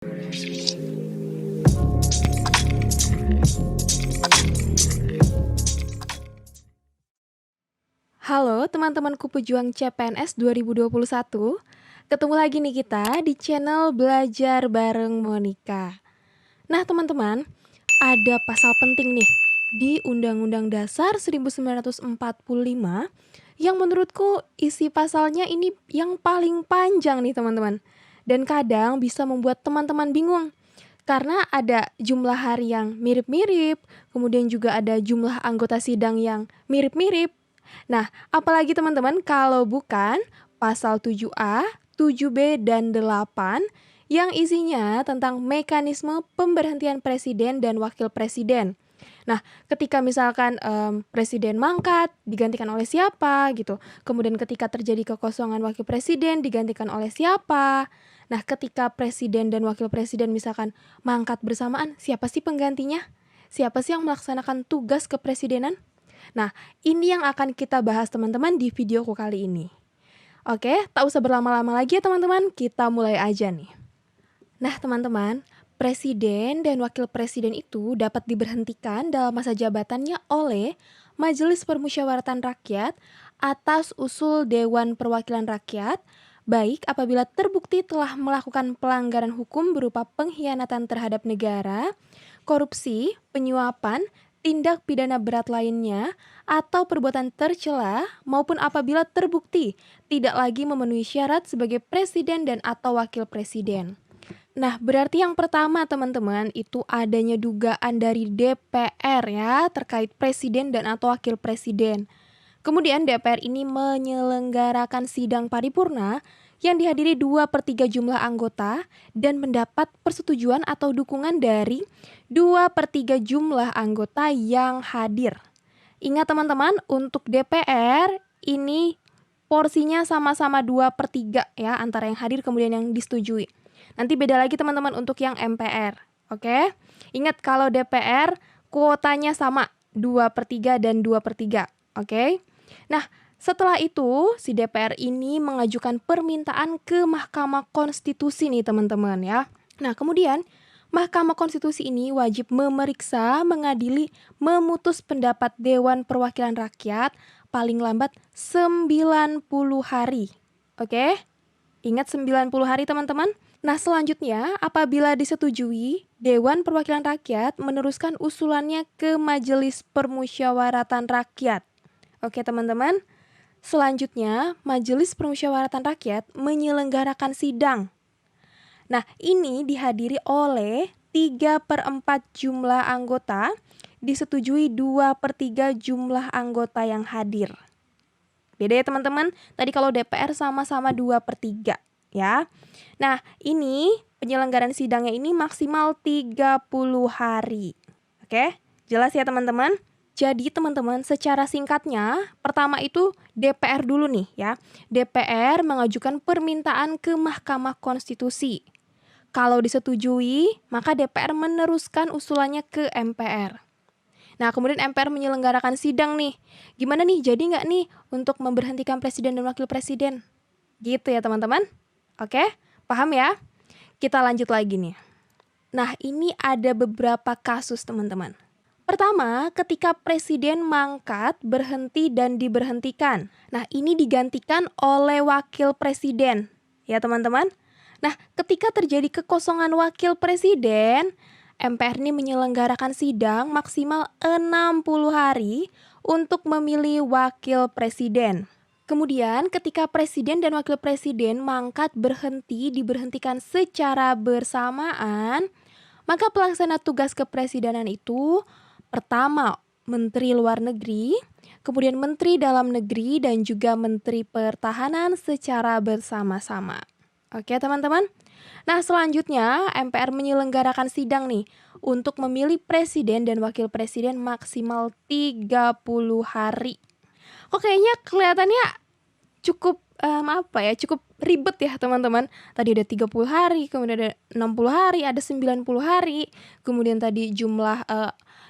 Halo teman-temanku pejuang CPNS 2021. Ketemu lagi nih kita di channel Belajar Bareng Monica. Nah teman-teman, ada pasal penting nih di Undang-Undang Dasar 1945 yang menurutku isi pasalnya ini yang paling panjang nih teman-teman. Dan kadang bisa membuat teman-teman bingung. Karena ada jumlah hari yang mirip-mirip, kemudian juga ada jumlah anggota sidang yang mirip-mirip. Nah, apalagi teman-teman kalau bukan pasal 7A, 7B, dan 8 yang isinya tentang mekanisme pemberhentian presiden dan wakil presiden. Nah, ketika misalkan presiden mangkat, digantikan oleh siapa gitu. Kemudian ketika terjadi kekosongan wakil presiden, digantikan oleh siapa. Nah, ketika presiden dan wakil presiden misalkan mangkat bersamaan, siapa sih penggantinya? Siapa sih yang melaksanakan tugas kepresidenan? Nah, ini yang akan kita bahas teman-teman di videoku kali ini. Oke, tak usah berlama-lama lagi ya teman-teman, kita mulai aja nih. Nah teman-teman, presiden dan wakil presiden itu dapat diberhentikan dalam masa jabatannya oleh Majelis Permusyawaratan Rakyat atas usul Dewan Perwakilan Rakyat, baik apabila terbukti telah melakukan pelanggaran hukum berupa pengkhianatan terhadap negara, korupsi, penyuapan, tindak pidana berat lainnya, atau perbuatan tercela maupun apabila terbukti tidak lagi memenuhi syarat sebagai presiden dan atau wakil presiden. Nah, berarti yang pertama teman-teman itu adanya dugaan dari DPR ya terkait presiden dan atau wakil presiden. Kemudian DPR ini menyelenggarakan sidang paripurna yang dihadiri 2/3 jumlah anggota dan mendapat persetujuan atau dukungan dari 2/3 jumlah anggota yang hadir. Ingat teman-teman, untuk DPR ini porsinya sama-sama 2/3 ya antara yang hadir kemudian yang disetujui. Nanti beda lagi teman-teman untuk yang MPR. Oke? Ingat kalau DPR kuotanya sama 2/3 dan 2/3. Oke? Nah, setelah itu si DPR ini mengajukan permintaan ke Mahkamah Konstitusi nih teman-teman ya. Nah, kemudian Mahkamah Konstitusi ini wajib memeriksa, mengadili, memutus pendapat Dewan Perwakilan Rakyat paling lambat 90 hari. Oke? Ingat 90 hari teman-teman? Nah selanjutnya apabila disetujui, Dewan Perwakilan Rakyat meneruskan usulannya ke Majelis Permusyawaratan Rakyat. Oke teman-teman, selanjutnya Majelis Permusyawaratan Rakyat menyelenggarakan sidang. Nah ini dihadiri oleh 3/4 jumlah anggota, disetujui 2/3 jumlah anggota yang hadir. Beda ya teman-teman, tadi kalau DPR sama-sama 2/3 ya. Nah ini penyelenggaraan sidangnya ini maksimal 30 hari. Oke, jelas ya teman-teman? Jadi teman-teman secara singkatnya, pertama itu DPR dulu nih ya. DPR mengajukan permintaan ke Mahkamah Konstitusi. Kalau disetujui, maka DPR meneruskan usulannya ke MPR. Nah, kemudian MPR menyelenggarakan sidang nih. Gimana nih, jadi nggak nih untuk memberhentikan presiden dan wakil presiden? Gitu ya teman-teman. Oke, paham ya? Kita lanjut lagi nih. Nah, ini ada beberapa kasus teman-teman. Pertama, ketika presiden mangkat, berhenti, dan diberhentikan. Nah, ini digantikan oleh wakil presiden. Ya teman-teman. Nah, ketika terjadi kekosongan wakil presiden, MPR ini menyelenggarakan sidang maksimal 60 hari untuk memilih wakil presiden. Kemudian ketika presiden dan wakil presiden mangkat, berhenti, diberhentikan secara bersamaan, maka pelaksana tugas kepresidenan itu pertama Menteri Luar Negeri, kemudian Menteri Dalam Negeri, dan juga Menteri Pertahanan secara bersama-sama. Oke teman-teman? Nah selanjutnya MPR menyelenggarakan sidang nih untuk memilih presiden dan wakil presiden maksimal 30 hari. Kok kayaknya kelihatannya cukup cukup ribet ya teman-teman. Tadi ada 30 hari, kemudian ada 60 hari, ada 90 hari. Kemudian tadi jumlah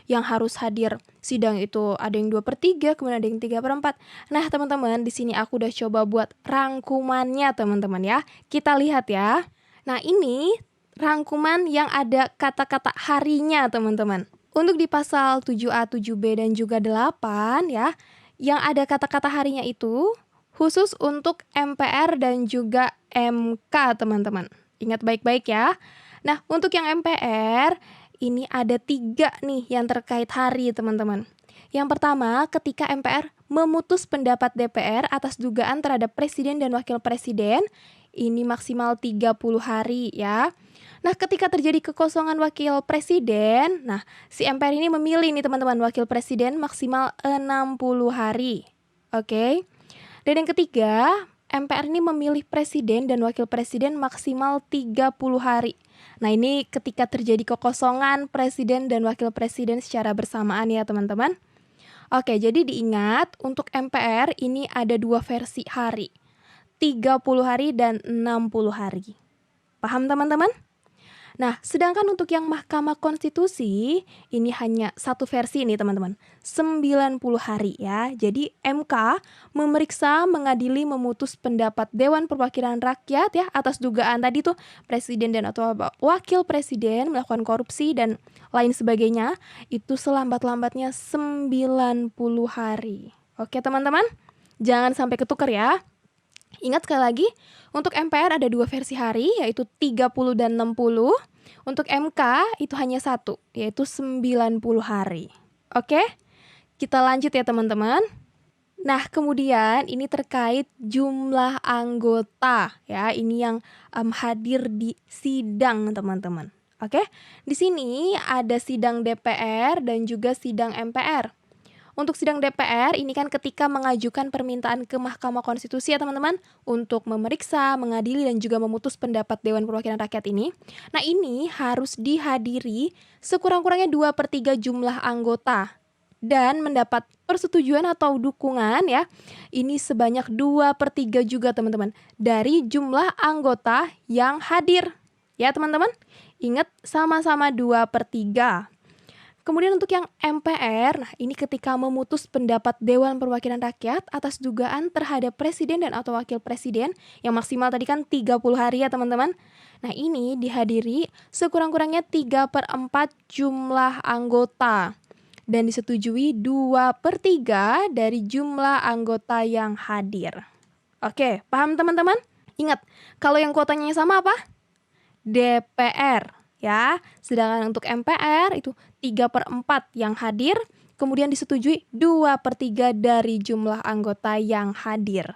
yang harus hadir sidang itu ada yang 2/3, kemudian ada yang 3/4. Nah teman-teman, di sini aku udah coba buat rangkumannya teman-teman ya. Kita lihat ya. Nah ini rangkuman yang ada kata-kata harinya, teman-teman. Untuk di pasal 7A, 7B, dan juga 8 ya, yang ada kata-kata harinya itu khusus untuk MPR dan juga MK, teman-teman. Ingat baik-baik ya. Nah, untuk yang MPR, ini ada 3 nih yang terkait hari, teman-teman. Yang pertama, ketika MPR memutus pendapat DPR atas dugaan terhadap presiden dan wakil presiden, ini maksimal 30 hari ya. Nah, ketika terjadi kekosongan wakil presiden, nah si MPR ini memilih nih teman-teman wakil presiden maksimal 60 hari. Oke. Dan yang ketiga, MPR ini memilih presiden dan wakil presiden maksimal 30 hari. Nah, ini ketika terjadi kekosongan presiden dan wakil presiden secara bersamaan ya teman-teman. Oke, jadi diingat untuk MPR ini ada 2 versi hari. 30 hari dan 60 hari. Paham teman-teman? Nah, sedangkan untuk yang Mahkamah Konstitusi, ini hanya 1 versi nih teman-teman, 90 hari ya. Jadi MK memeriksa, mengadili, memutus pendapat Dewan Perwakilan Rakyat ya atas dugaan tadi tuh presiden dan atau wakil presiden melakukan korupsi dan lain sebagainya, itu selambat-lambatnya 90 hari. Oke teman-teman, jangan sampai ketukar ya. Ingat sekali lagi, untuk MPR ada 2 versi hari, yaitu 30 dan 60. Untuk MK itu hanya 1, yaitu 90 hari. Oke, kita lanjut ya teman-teman. Nah, kemudian ini terkait jumlah anggota ya, ini yang hadir di sidang teman-teman. Oke, di sini ada sidang DPR dan juga sidang MPR. Untuk sidang DPR, ini kan ketika mengajukan permintaan ke Mahkamah Konstitusi ya teman-teman, untuk memeriksa, mengadili, dan juga memutus pendapat Dewan Perwakilan Rakyat ini. Nah, ini harus dihadiri sekurang-kurangnya 2/3 jumlah anggota. Dan mendapat persetujuan atau dukungan ya, ini sebanyak 2/3 juga teman-teman, dari jumlah anggota yang hadir. Ya teman-teman, ingat sama-sama 2/3. Kemudian untuk yang MPR, nah ini ketika memutus pendapat Dewan Perwakilan Rakyat atas dugaan terhadap presiden dan atau wakil presiden, yang maksimal tadi kan 30 hari ya teman-teman. Nah ini dihadiri sekurang-kurangnya 3/4 jumlah anggota dan disetujui 2/3 dari jumlah anggota yang hadir. Oke, paham teman-teman? Ingat, kalau yang kuotanya sama apa? DPR. Ya, sedangkan untuk MPR itu 3/4 yang hadir, kemudian disetujui 2/3 dari jumlah anggota yang hadir.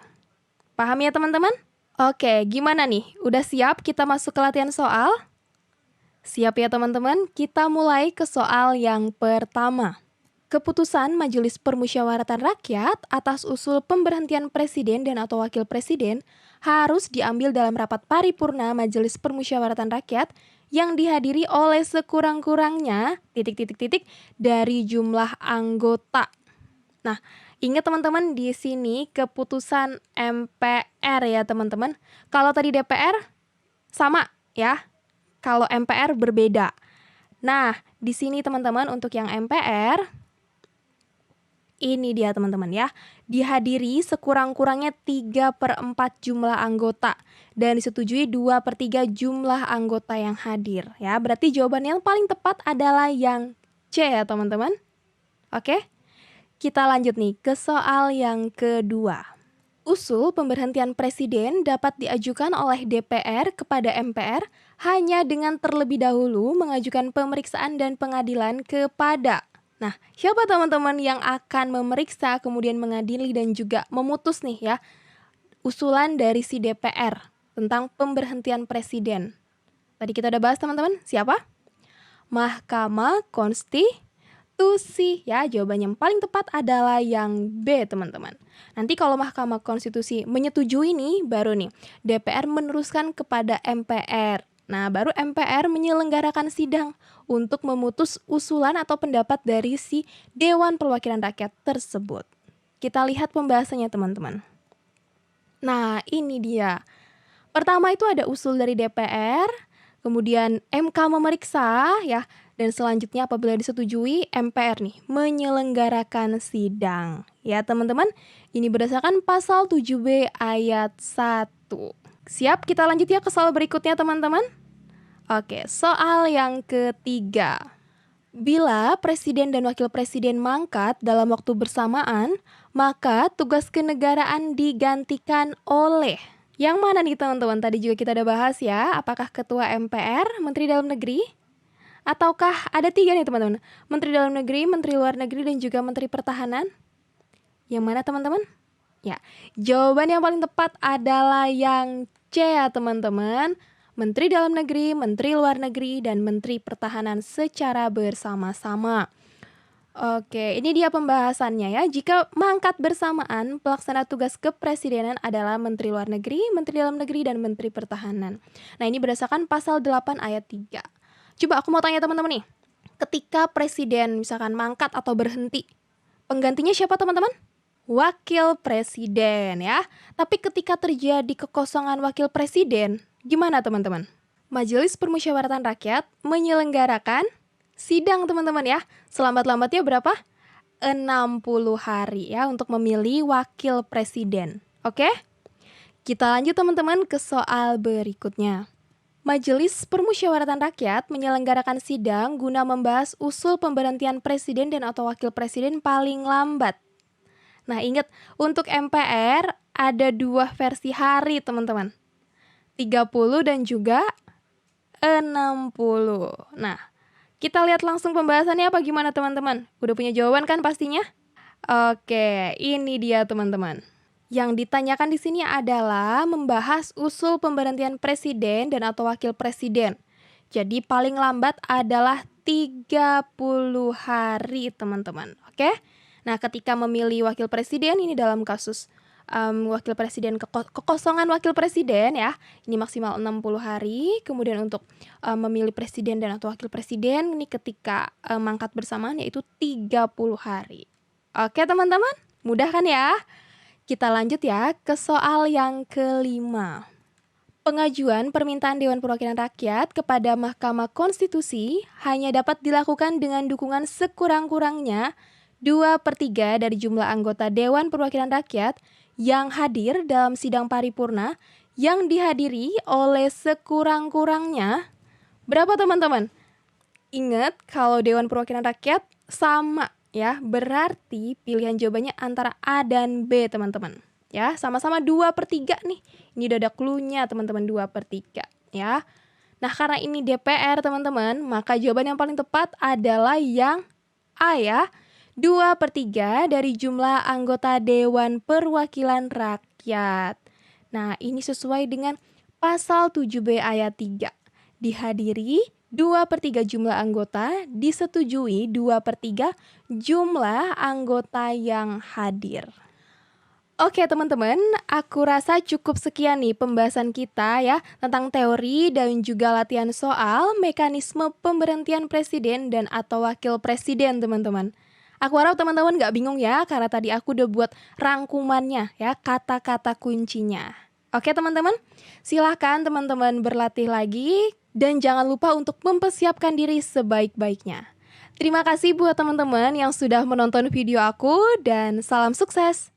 Paham ya teman-teman? Oke, gimana nih? Udah siap kita masuk ke latihan soal? Siap ya teman-teman? Kita mulai ke soal yang pertama. Keputusan Majelis Permusyawaratan Rakyat atas usul pemberhentian presiden dan atau wakil presiden harus diambil dalam rapat paripurna Majelis Permusyawaratan Rakyat yang dihadiri oleh sekurang-kurangnya ... dari jumlah anggota. Nah, ingat teman-teman di sini keputusan MPR ya teman-teman. Kalau tadi DPR sama ya. Kalau MPR berbeda. Nah, di sini teman-teman untuk yang MPR ini dia teman-teman ya, dihadiri sekurang-kurangnya 3/4 jumlah anggota dan disetujui 2/3 jumlah anggota yang hadir ya. Berarti jawaban yang paling tepat adalah yang C ya teman-teman. Oke, kita lanjut nih ke soal yang kedua. Usul pemberhentian presiden dapat diajukan oleh DPR kepada MPR hanya dengan terlebih dahulu mengajukan pemeriksaan dan pengadilan kepada... Nah, siapa teman-teman yang akan memeriksa, kemudian mengadili dan juga memutus nih ya usulan dari si DPR tentang pemberhentian presiden? Tadi kita udah bahas teman-teman, siapa? Mahkamah Konstitusi ya. Jawaban yang paling tepat adalah yang B teman-teman. Nanti kalau Mahkamah Konstitusi menyetujui nih, baru nih DPR meneruskan kepada MPR. Nah, baru MPR menyelenggarakan sidang untuk memutus usulan atau pendapat dari si Dewan Perwakilan Rakyat tersebut. Kita lihat pembahasannya teman-teman. Nah, ini dia. Pertama itu ada usul dari DPR, kemudian MK memeriksa ya, dan selanjutnya apabila disetujui MPR nih menyelenggarakan sidang. Ya teman-teman, ini berdasarkan pasal 7B ayat 1. Siap, kita lanjut ya ke soal berikutnya teman-teman. Oke, soal yang ketiga. Bila presiden dan wakil presiden mangkat dalam waktu bersamaan, maka tugas kenegaraan digantikan oleh yang mana nih teman-teman? Tadi juga kita udah bahas ya, apakah ketua MPR, Menteri Dalam Negeri, ataukah ada 3 nih teman-teman? Menteri Dalam Negeri, Menteri Luar Negeri, dan juga Menteri Pertahanan. Yang mana teman-teman? Ya, jawaban yang paling tepat adalah yang C ya teman-teman. Menteri Dalam Negeri, Menteri Luar Negeri, dan Menteri Pertahanan secara bersama-sama. Oke, ini dia pembahasannya ya. Jika mangkat bersamaan, pelaksana tugas kepresidenan adalah Menteri Luar Negeri, Menteri Dalam Negeri, dan Menteri Pertahanan. Nah, ini berdasarkan pasal 8 ayat 3. Coba aku mau tanya teman-teman nih. Ketika presiden misalkan mangkat atau berhenti, penggantinya siapa teman-teman? Wakil presiden ya. Tapi ketika terjadi kekosongan wakil presiden, gimana teman-teman? Majelis Permusyawaratan Rakyat menyelenggarakan sidang teman-teman ya. Selambat-lambatnya berapa? 60 hari ya untuk memilih wakil presiden. Oke? Kita lanjut teman-teman ke soal berikutnya. Majelis Permusyawaratan Rakyat menyelenggarakan sidang guna membahas usul pemberhentian presiden dan atau wakil presiden paling lambat. Nah, ingat, untuk MPR ada 2 versi hari, teman-teman. 30 dan juga 60. Nah, kita lihat langsung pembahasannya apa gimana, teman-teman? Udah punya jawaban kan pastinya? Oke, ini dia, teman-teman. Yang ditanyakan di sini adalah membahas usul pemberhentian presiden dan atau wakil presiden. Jadi paling lambat adalah 30 hari, teman-teman. Oke? Nah, ketika memilih wakil presiden, ini dalam kasus wakil presiden kekosongan wakil presiden ya, ini maksimal 60 hari. Kemudian untuk memilih presiden dan atau wakil presiden, ini ketika mangkat bersamaan yaitu 30 hari. Oke teman-teman, mudah kan ya? Kita lanjut ya ke soal yang kelima. Pengajuan permintaan Dewan Perwakilan Rakyat kepada Mahkamah Konstitusi hanya dapat dilakukan dengan dukungan sekurang-kurangnya 2/3 dari jumlah anggota Dewan Perwakilan Rakyat yang hadir dalam sidang paripurna yang dihadiri oleh sekurang-kurangnya berapa teman-teman? Ingat kalau Dewan Perwakilan Rakyat sama ya, berarti pilihan jawabannya antara A dan B teman-teman. Ya, sama-sama 2/3 nih. Ini udah ada clue-nya teman-teman, 2/3 ya. Nah, karena ini DPR teman-teman, maka jawaban yang paling tepat adalah yang A ya. 2/3 dari jumlah anggota Dewan Perwakilan Rakyat. Nah, ini sesuai dengan pasal 7B ayat 3. Dihadiri 2/3 jumlah anggota, disetujui 2/3 jumlah anggota yang hadir. Oke teman-teman, aku rasa cukup sekian nih pembahasan kita ya tentang teori dan juga latihan soal mekanisme pemberhentian presiden dan atau wakil presiden teman-teman. Aku harap teman-teman gak bingung ya, karena tadi aku udah buat rangkumannya ya, kata-kata kuncinya. Oke teman-teman, silahkan teman-teman berlatih lagi, dan jangan lupa untuk mempersiapkan diri sebaik-baiknya. Terima kasih buat teman-teman yang sudah menonton video aku, dan salam sukses!